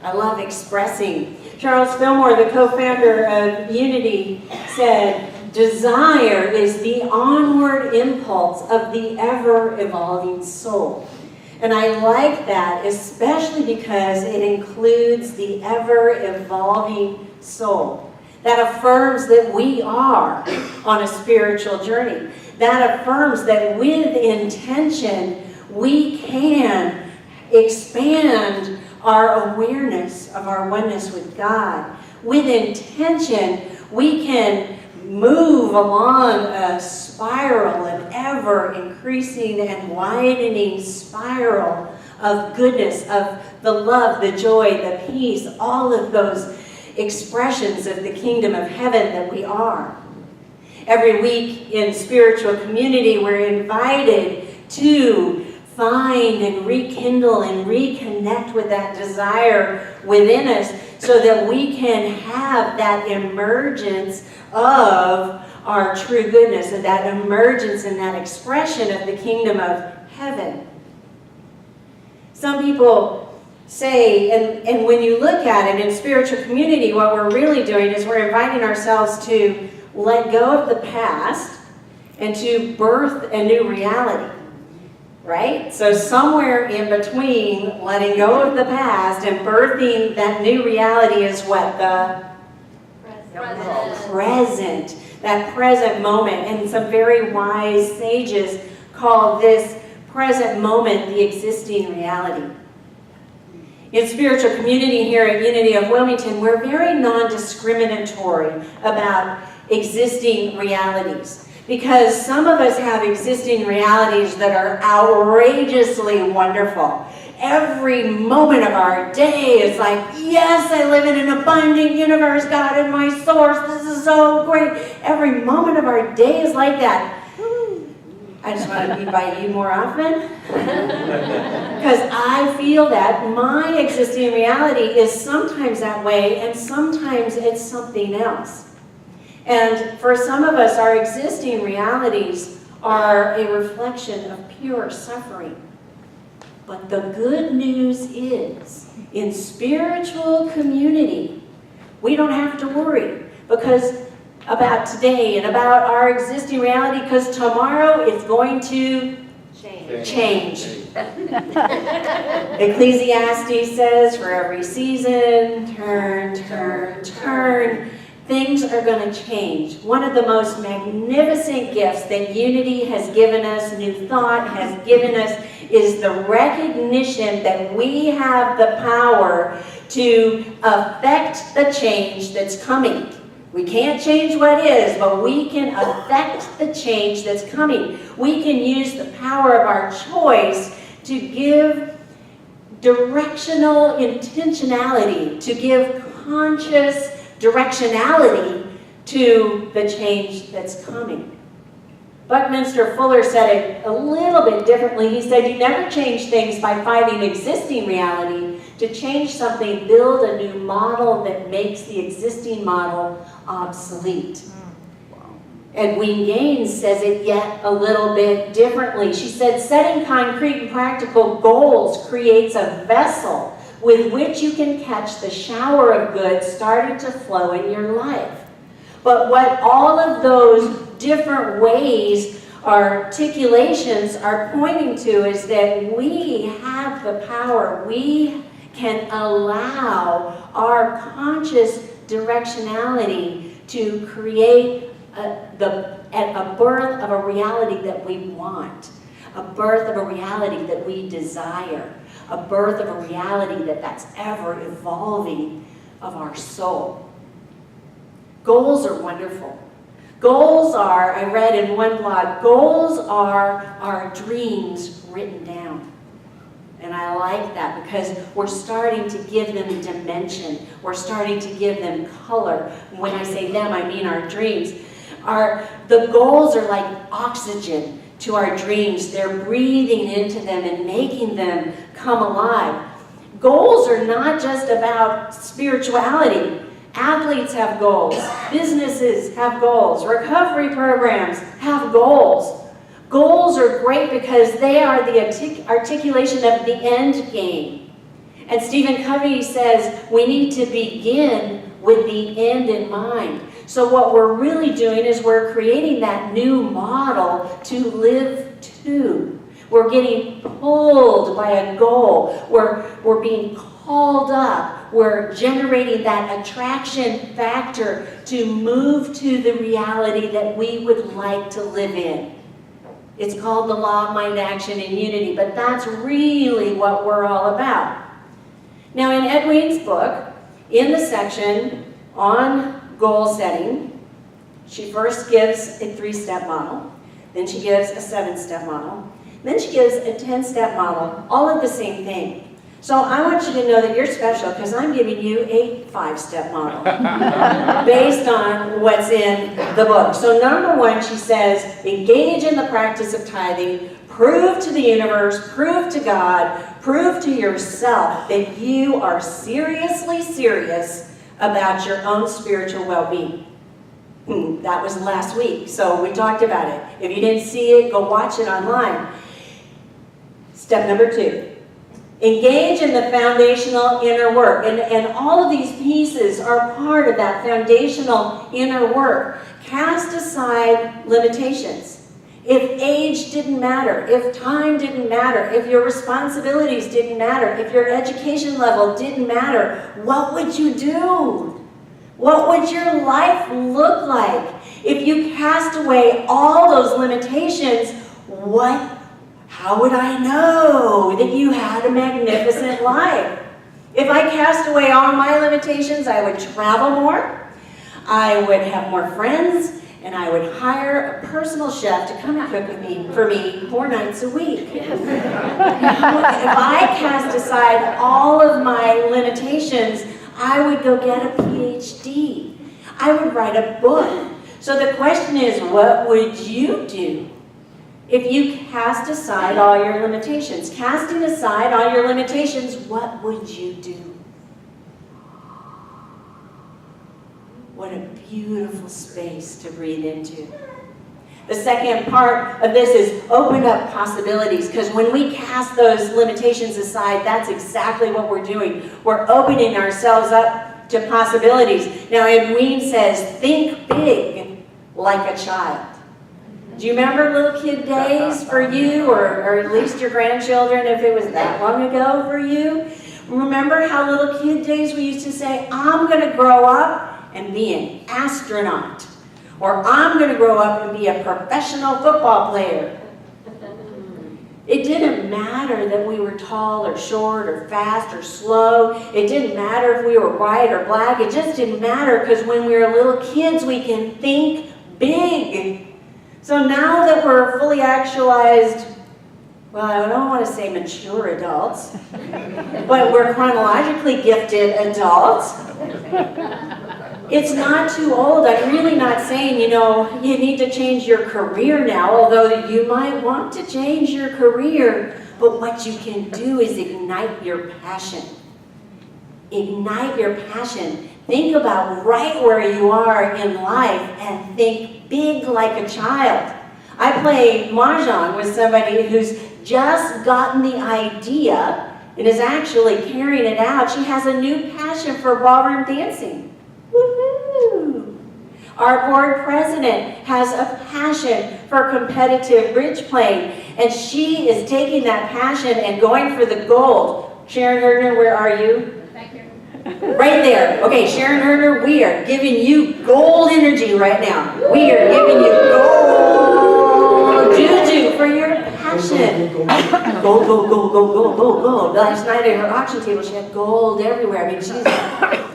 I love expressing. Charles Fillmore, the co-founder of Unity, said, desire is the onward impulse of the ever-evolving soul. And I like that, especially because it includes the ever-evolving soul. That affirms that we are on a spiritual journey. That affirms that with intention, we can expand our awareness of our oneness with God. With intention, we can move along a spiral, an ever-increasing and widening spiral of goodness, of the love, the joy, the peace, all of those expressions of the kingdom of heaven that we are. Every week in spiritual community, we're invited to find and rekindle and reconnect with that desire within us so that we can have that emergence of our true goodness, and that emergence and that expression of the kingdom of heaven. Some people say, and when you look at it in spiritual community, what we're really doing is we're inviting ourselves to let go of the past and to birth a new reality. Right? So somewhere in between letting go of the past and birthing that new reality is what? The present. That present moment. And some very wise sages call this present moment the existing reality. In spiritual community here at Unity of Wilmington, we're very non-discriminatory about existing realities. Because some of us have existing realities that are outrageously wonderful. Every moment of our day is like, yes, I live in an abundant universe, God is my source, this is so great. Every moment of our day is like that. I just want to be by you more often. Because I feel that my existing reality is sometimes that way, and sometimes it's something else. And for some of us, our existing realities are a reflection of pure suffering. But the good news is, in spiritual community, we don't have to worry about today and about our existing reality, because tomorrow is going to change. Ecclesiastes says, for every season, turn. Things are going to change. One of the most magnificent gifts that Unity has given us, New Thought has given us, is the recognition that we have the power to affect the change that's coming. We can't change what is, but we can affect the change that's coming. We can use the power of our choice to give directional intentionality, to give conscious directionality to the change that's coming. Buckminster Fuller said it a little bit differently. He said, you never change things by fighting existing reality. To change something, build a new model that makes the existing model obsolete. Edwene Gaines says it yet a little bit differently. She said, setting concrete and practical goals creates a vessel with which you can catch the shower of good starting to flow in your life. But what all of those different ways, articulations are pointing to is that we have the power. We can allow our conscious directionality to create a birth of a reality that we want, a birth of a reality that we desire, a birth of a reality that's ever evolving of our soul. Goals are wonderful. Goals are, I read in one blog, goals are our dreams written down. And I like that because we're starting to give them dimension. We're starting to give them color. When I say them, I mean our dreams. The goals are like oxygen to our dreams. They're breathing into them and making them come alive. Goals are not just about spirituality. Athletes have goals. Businesses have goals. Recovery programs have goals. Goals are great because they are the articulation of the end game. And Stephen Covey says we need to begin with the end in mind. So what we're really doing is we're creating that new model to live to. We're getting pulled by a goal. We're being called up. We're generating that attraction factor to move to the reality that we would like to live in. It's called the law of mind, action, and unity, but that's really what we're all about. Now in Ed Wayne's book, in the section on goal setting, she first gives a 3-step model, then she gives a 7-step model, then she gives a 10-step model, all of the same thing. So I want you to know that you're special because I'm giving you a 5-step model based on what's in the book. So number 1, she says, engage in the practice of tithing, prove to the universe, prove to God, prove to yourself that you are seriously serious about your own spiritual well-being. That was last week, so we talked about it. If you didn't see it, go watch it online. Step number 2. Engage in the foundational inner work. And all of these pieces are part of that foundational inner work. Cast aside limitations. If age didn't matter, if time didn't matter, if your responsibilities didn't matter, if your education level didn't matter, what would you do? What would your life look like? If you cast away all those limitations, how would I know that you had a magnificent life? If I cast away all my limitations, I would travel more, I would have more friends, and I would hire a personal chef to come cook for me 4 nights a week. If I cast aside all of my limitations, I would go get a PhD. I would write a book. So the question is, what would you do if you cast aside all your limitations? Casting aside all your limitations, what would you do? What a beautiful space to breathe into. The second part of this is open up possibilities, because when we cast those limitations aside, that's exactly what we're doing. We're opening ourselves up to possibilities. Now, Edwene says, think big like a child. Do you remember little kid days for you, or at least your grandchildren, if it was that long ago for you? Remember how little kid days we used to say, I'm going to grow up and be an astronaut, or I'm going to grow up and be a professional football player. It didn't matter that we were tall or short or fast or slow. It didn't matter if we were white or black. It just didn't matter, because when we were little kids, we can think big. So now that we're fully actualized, well, I don't want to say mature adults, but we're chronologically gifted adults. It's not too old. I'm really not saying, you need to change your career now, although you might want to change your career. But what you can do is ignite your passion. Ignite your passion. Think about right where you are in life and think big like a child. I play mahjong with somebody who's just gotten the idea and is actually carrying it out. She has a new passion for ballroom dancing. Woohoo! Our board president has a passion for competitive bridge playing, and she is taking that passion and going for the gold. Sharon Herner, where are you? Thank you. Right there. Okay, Sharon Herner, we are giving you gold energy right now. We are giving you gold juju for your passion. Gold, gold, gold, gold, gold, gold, gold. Last night at her auction table, she had gold everywhere. I mean, she's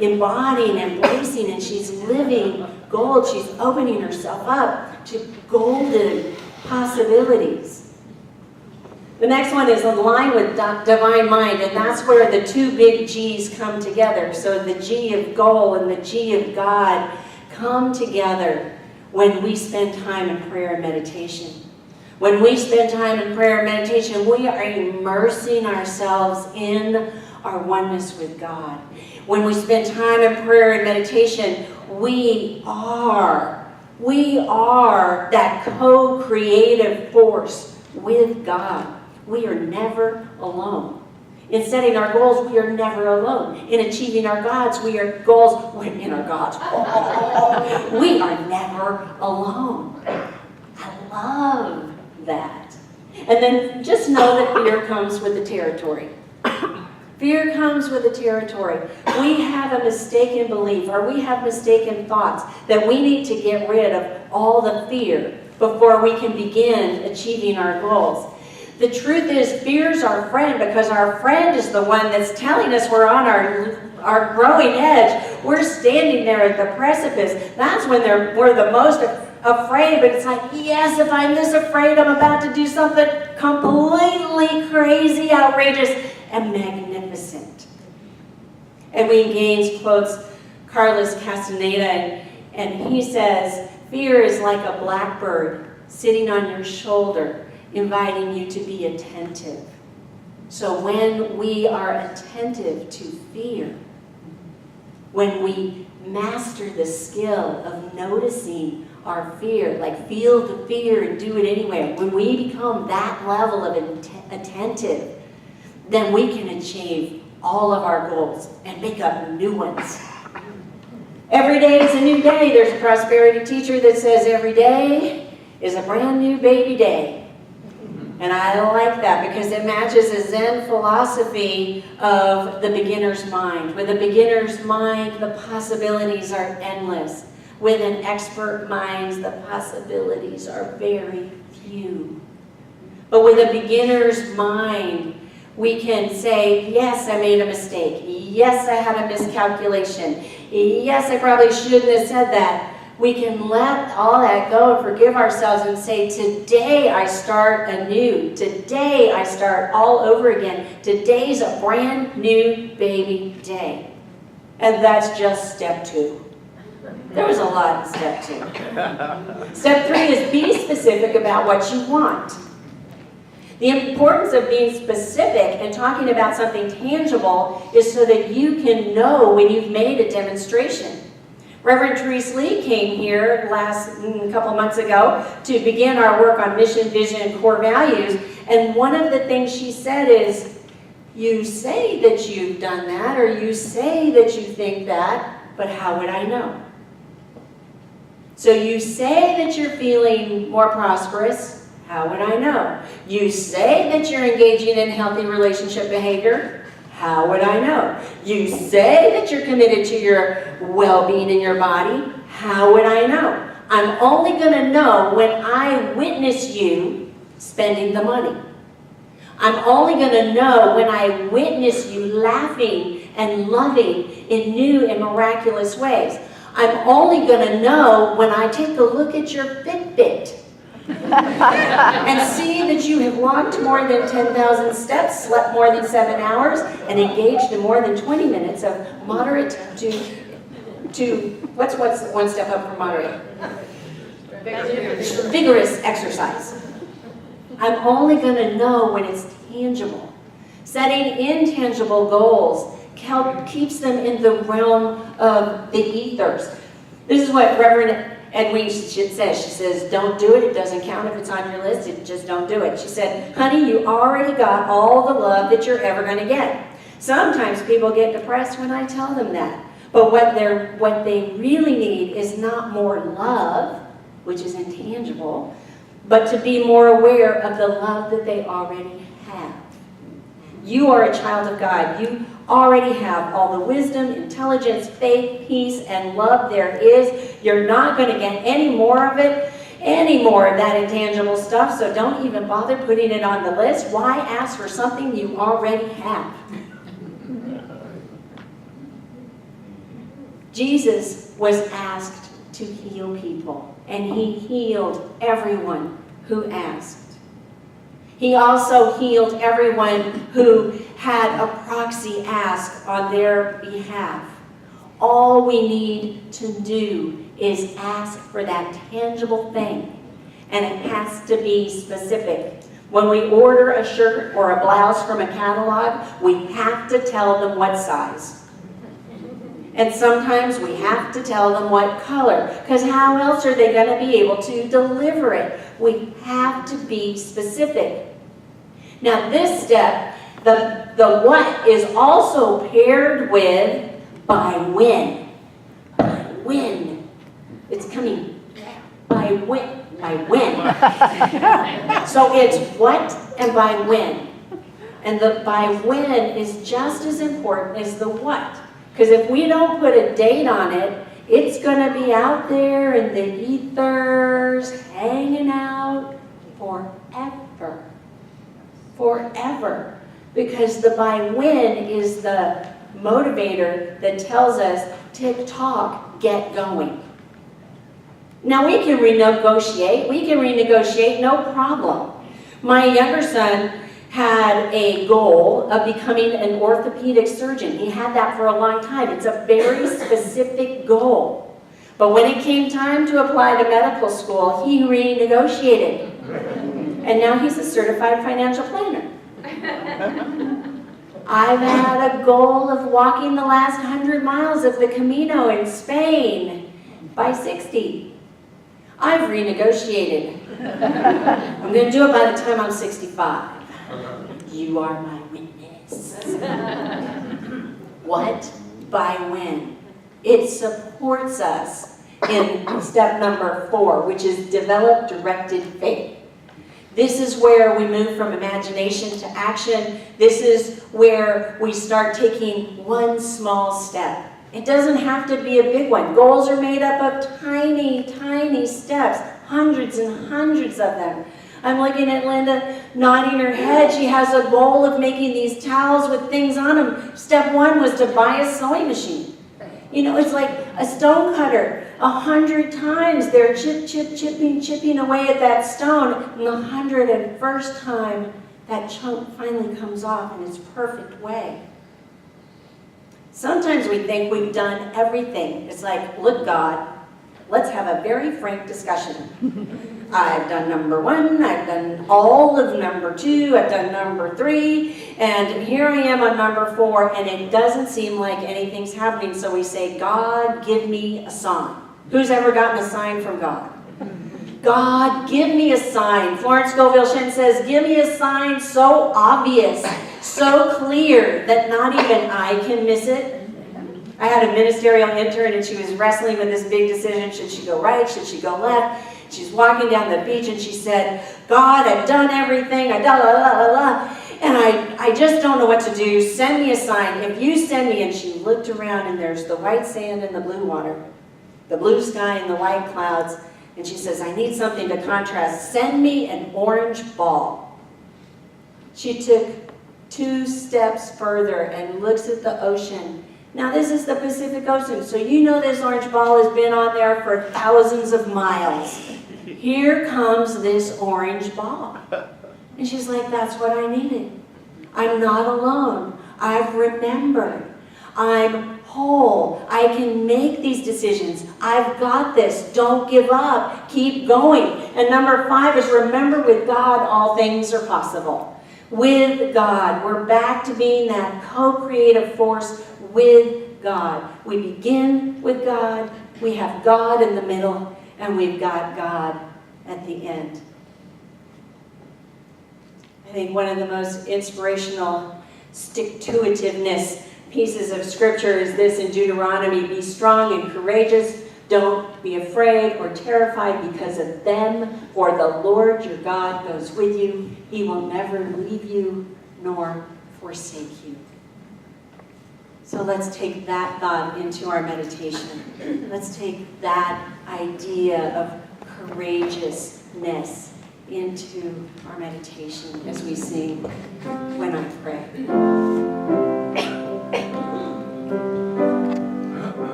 embodying, embracing, and she's living gold. She's opening herself up to golden possibilities. The next one is align with divine mind, and that's where the 2 big G's come together. So the G of goal and the G of God come together when we spend time in prayer and meditation. When we spend time in prayer and meditation, we are immersing ourselves in our oneness with God. When we spend time in prayer and meditation, we are that co-creative force with God. We are never alone. In setting our goals, we are never alone. In achieving our goals, we are never alone. I love that. And then just know that fear comes with the territory. Fear comes with the territory. We have a mistaken belief, or we have mistaken thoughts that we need to get rid of all the fear before we can begin achieving our goals. The truth is, fear's our friend, because our friend is the one that's telling us we're on our growing edge. We're standing there at the precipice. That's when we're the most afraid, but it's like, yes, if I'm this afraid, I'm about to do something completely crazy, outrageous, and magnificent. Edwin Gaines quotes Carlos Castaneda, and he says, fear is like a blackbird sitting on your shoulder, inviting you to be attentive. So when we are attentive to fear, when we master the skill of noticing our fear, like feel the fear and do it anyway, when we become that level of attentive, then we can achieve all of our goals and make up new ones. Every day is a new day. There's a prosperity teacher that says every day is a brand new baby day. And I like that because it matches a Zen philosophy of the beginner's mind. With a beginner's mind, the possibilities are endless. With an expert mind, the possibilities are very few. But with a beginner's mind, we can say, yes, I made a mistake. Yes, I had a miscalculation. Yes, I probably shouldn't have said that. We can let all that go and forgive ourselves and say, today I start anew. Today I start all over again. Today's a brand new baby day. And that's just step 2. There was a lot in step 2. Step 3 is be specific about what you want. The importance of being specific and talking about something tangible is so that you can know when you've made a demonstration. Reverend Therese Lee came here a couple months ago to begin our work on mission, vision, and core values. And one of the things she said is, you say that you've done that, or you say that you think that, but how would I know? So you say that you're feeling more prosperous. How would I know? You say that you're engaging in healthy relationship behavior. How would I know? You say that you're committed to your well-being in your body. How would I know? I'm only going to know when I witness you spending the money. I'm only going to know when I witness you laughing and loving in new and miraculous ways. I'm only going to know when I take a look at your Fitbit and see that you have walked more than 10,000 steps, slept more than 7 hours, and engaged in more than 20 minutes of moderate to what's one step up from moderate? Vigorous exercise. I'm only going to know when it's tangible. Setting intangible goals keeps them in the realm of the ethers. This is what Reverend Edwin says. She says, don't do it. It doesn't count if it's on your list. Just don't do it. She said, honey, you already got all the love that you're ever going to get. Sometimes people get depressed when I tell them that. But what they really need is not more love, which is intangible, but to be more aware of the love that they already have. You are a child of God. You already have all the wisdom, intelligence, faith, peace, and love there is. You're not going to get any more of it, any more of that intangible stuff, so don't even bother putting it on the list. Why ask for something you already have? Jesus was asked to heal people, and he healed everyone who asked. He also healed everyone who had a proxy ask on their behalf. All we need to do is ask for that tangible thing, and it has to be specific. When we order a shirt or a blouse from a catalog, we have to tell them what size. And sometimes we have to tell them what color, because how else are they going to be able to deliver it? We have to be specific. Now this step The what is also paired with by when. By when. It's coming by when. By when. So it's what and by when. And the by when is just as important as the what. Because if we don't put a date on it, it's going to be out there in the ethers, hanging out forever. Forever. Because the by when is the motivator that tells us, tick tock, get going. Now we can renegotiate, no problem. My younger son had a goal of becoming an orthopedic surgeon. He had that for a long time. It's a very specific goal. But when it came time to apply to medical school, he renegotiated. And now he's a certified financial planner. I've had a goal of walking the last 100 miles of the Camino in Spain by 60. I've renegotiated. I'm going to do it by the time I'm 65. You are my witness. What? By when? It supports us in step number 4, which is develop directed faith. This is where we move from imagination to action. This is where we start taking one small step. It doesn't have to be a big one. Goals are made up of tiny, tiny steps, hundreds and hundreds of them. I'm looking at Linda nodding her head. She has a goal of making these towels with things on them. Step 1 was to buy a sewing machine. You know, it's like a stone cutter. 100 times they're chipping away at that stone. And the 101st time, that chunk finally comes off in its perfect way. Sometimes we think we've done everything. It's like, look, God, let's have a very frank discussion. I've done number 1, I've done all of number 2, I've done number 3, and here I am on number 4, and it doesn't seem like anything's happening. So we say, God, give me a sign. Who's ever gotten a sign from God? God, give me a sign. Florence Scovel Shen says, give me a sign so obvious, so clear that not even I can miss it. I had a ministerial intern and she was wrestling with this big decision. Should she go right? Should she go left? She's walking down the beach and she said, God, I've done everything. And I just don't know what to do. Send me a sign. If you send me, and she looked around and there's the white sand and the blue water, the blue sky and the white clouds. And she says, I need something to contrast. Send me an orange ball. She took 2 steps further and looks at the ocean. Now this is the Pacific Ocean, so you know this orange ball has been on there for thousands of miles. Here comes this orange ball. And she's like, that's what I needed. I'm not alone. I've remembered. I'm whole. I can make these decisions. I've got this. Don't give up. Keep going. And number 5 is remember with God all things are possible. With God. We're back to being that co-creative force with God. We begin with God. We have God in the middle. And we've got God at the end. I think one of the most inspirational stick-to-itiveness pieces of scripture is this in Deuteronomy: be strong and courageous. Don't be afraid or terrified because of them, for the Lord your God goes with you. He will never leave you nor forsake you. So let's take that thought into our meditation. Let's take that idea of courageousness into our meditation as we sing When I Pray.